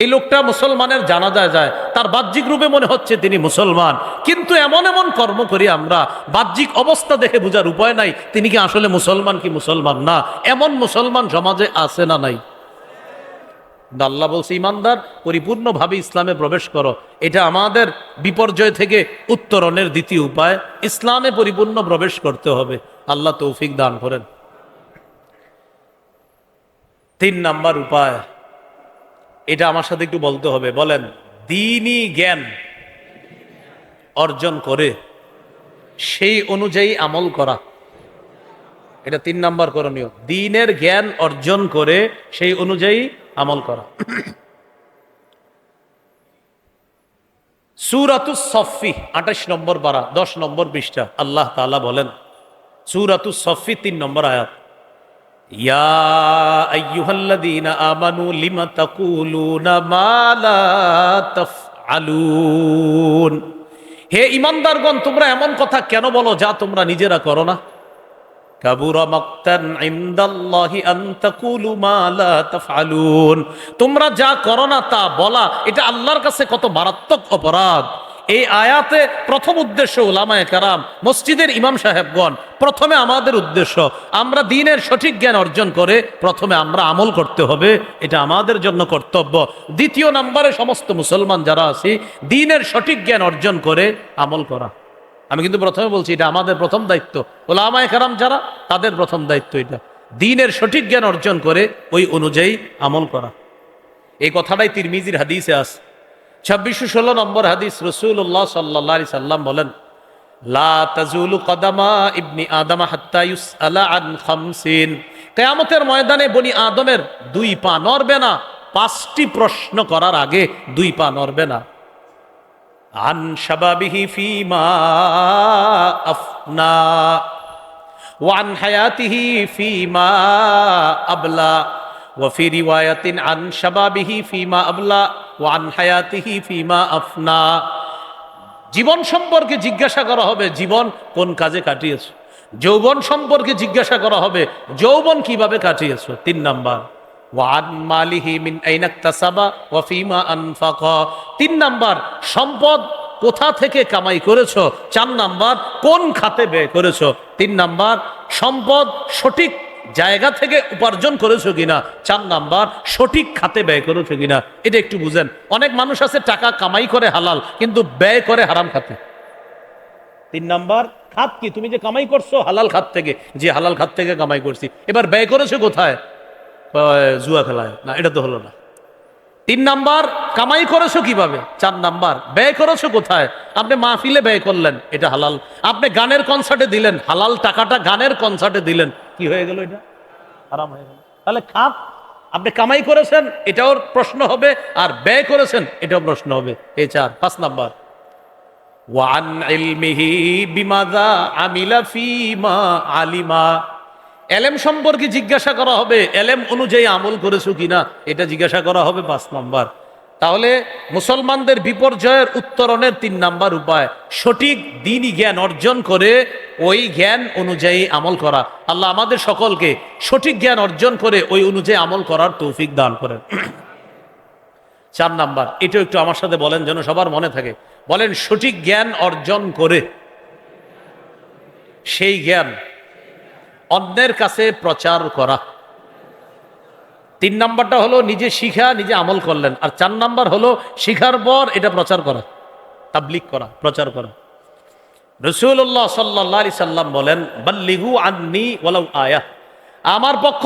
এই লোকটা মুসলমানের জানাজায় যায়, তার বাহ্যিক রূপে মনে হচ্ছে তিনি মুসলমান, কিন্তু এমন এমন কর্ম করি আমরা, বাহ্যিক অবস্থা দেখে বোঝার উপায় নাই তিনি কি আসলে মুসলমান কি মুসলমান না। এমন মুসলমান সমাজে আছে না নাই? আল্লাহ বলছে ইমানদার পরিপূর্ণভাবে ইসলামে প্রবেশ করো। এটা আমাদের বিপর্যয় থেকে উত্তরণের দ্বিতীয় উপায়। ইসলামে পরিপূর্ণ প্রবেশ করতে হবে। আল্লাহ তৌফিক দান করেন। 3 নাম্বার উপায়, এটা আমার সাথে একটু বলতে হবে, বলেন। দ্বীনি জ্ঞান অর্জন করে সেই অনুযায়ী আমল করা, এটা 3 নাম্বার করণীয়। দ্বীনের জ্ঞান অর্জন করে সেই অনুযায়ী আমল করা। সূরাতুস সফফি 28 নম্বর পারা 10 নম্বর পৃষ্ঠা আল্লাহ তাআলা বলেন, সূরাতুস সফফি 3 নম্বর আয়াত, ইয়া আইয়ুহাল্লাযীনা আমানু লিমা তাকুলুনা মা লা তাফআলুন। হে ঈমানদারগণ, তোমরা এমন কথা কেন বলো যা তোমরা নিজেরা করো না। কাবুরা মাকতান ইনদাল্লাহি আন তাকুলু মা লা তাফআলুন। তোমরা যা করো না তা বলা, এটা আল্লাহর কাছে কত মারাত্মক অপরাধ। এই আয়াতে প্রথম উদ্দেশ্য উলামায়ে কেরাম, মসজিদের ইমাম সাহেবগণ, প্রথমে আমাদের উদ্দেশ্য আমরা দ্বীনের সঠিক জ্ঞান অর্জন করে প্রথমে আমরা আমল করতে হবে, এটা আমাদের জন্য কর্তব্য। দ্বিতীয় নম্বরে সমস্ত মুসলমান যারা আছি, দ্বীনের সঠিক জ্ঞান অর্জন করে আমল করা। আমি কিন্তু প্রথমে বলছি এটা আমাদের প্রথম দায়িত্ব, উলামায়ে কেরাম যারা, তাদের প্রথম দায়িত্ব এটা, দ্বীনের সঠিক জ্ঞান অর্জন করে ওই অনুযায়ী আমল করা। এই কথাটাই তিরমিজির হাদিসে আছে, 2616 নম্বর হাদিস। রাসূলুল্লাহ সাল্লাল্লাহু আলাইহি সাল্লাম বলেন, লা তাজুলু কদামা ইবনি আদম হাত্তা ইউসআলা আন খামসিন। কিয়ামতের ময়দানে বনি আদমের 2 পা নড়বে না 5টি প্রশ্ন করার আগে 2 পা নড়বে না। আন শাবাবিহি ফীমা আফনা ওয়া আন হায়াতিহি ফীমা আবলা ওয়া ফি রিওয়ায়াতিন আন শাবাবিহি ফীমা আবলা ওয়া আন হায়াতিহি ফীমা আফনা। জীবন সম্পর্কে জিজ্ঞাসা করা হবে, জীবন কোন কাজে কাটিয়েছো। যৌবন সম্পর্কে জিজ্ঞাসা করা হবে, যৌবন কিভাবে কাটিয়েছো। 3 নাম্বার, ওয়ান মালিহি মিন আইনা ইকতাসাবা ওয়া ফীমা আনফাকা। 3 নাম্বার, সম্পদ কোথা থেকে কামাই করেছো। 4 নাম্বার, কোন খাতে ব্যয় করেছো। 3 নাম্বার, সম্পদ সঠিক জায়গা থেকে উপার্জন করেছো কিনা। 4 নাম্বার, সঠিক খাতে ব্যয় করেছো কিনা। এটা একটু বুঝেন। অনেক মানুষ আছে টাকা কামাই করে হালাল, কিন্তু ব্যয় করে হারাম খাতে। 3 নাম্বার খাত কি, তুমি যে কামাই করছো হালাল খাত থেকে, যে হালাল খাত থেকে কামাই করছি, এবার ব্যয় করেছো কোথায়, জুয়া খেলায় না, এটা তো হলো না। 3 নাম্বার, কামাই করেছো কিভাবে। 4 নাম্বার, ব্যয় করেছো কোথায়। আপনি মাহফিলে ব্যয় করলেন, এটা হালাল। আপনি গানের কনসার্টে দিলেন, হালাল টাকাটা গানের কনসার্টে দিলেন, কি হয়ে গেল, এটা হারাম হয়ে গেল। তাহলে খাত, আপনি কামাই করেছেন এটাও প্রশ্ন হবে, আর ব্যয় করেছেন এটাও প্রশ্ন হবে। এই 4। 5 নাম্বার, ওয়ান ইলমিহি বিমাযা আমিলা ফীমা আলিমা। এলেম সম্পর্কে জিজ্ঞাসা করা হবে, এলেম অনুযায়ী আমল করেছো কিনা, এটা জিজ্ঞাসা করা হবে। 5 নাম্বার। তাহলে মুসলমানদের বিপর্যয়ের উত্তরণের 3 নাম্বার উপায়, সঠিক দ্বীনি জ্ঞান অর্জন করে ওই জ্ঞান অনুযায়ী আমল করা। আল্লাহ আমাদের সকলকে সঠিক জ্ঞান অর্জন করে ওই অনুযায়ী আমল করার তৌফিক দান করেন। 4 নাম্বার, এটাও একটু আমার সাথে বলেন যেন সবার মনে থাকে। বলেন, সঠিক জ্ঞান অর্জন করে সেই জ্ঞান অন্যের কাছে প্রচার করা। 3 নাম্বারটা হলো নিজে শিখা, নিজে আমল করলেন। আর 4 নাম্বার হলো শিখার পর এটা প্রচার করা, তাবলীগ করা, প্রচার করা। রাসূলুল্লাহ সাল্লাল্লাহু আলাইহি সাল্লাম বলেন, বাল্লিগু আন্নী ওয়ালাউ আয়াহ। আমার পক্ষ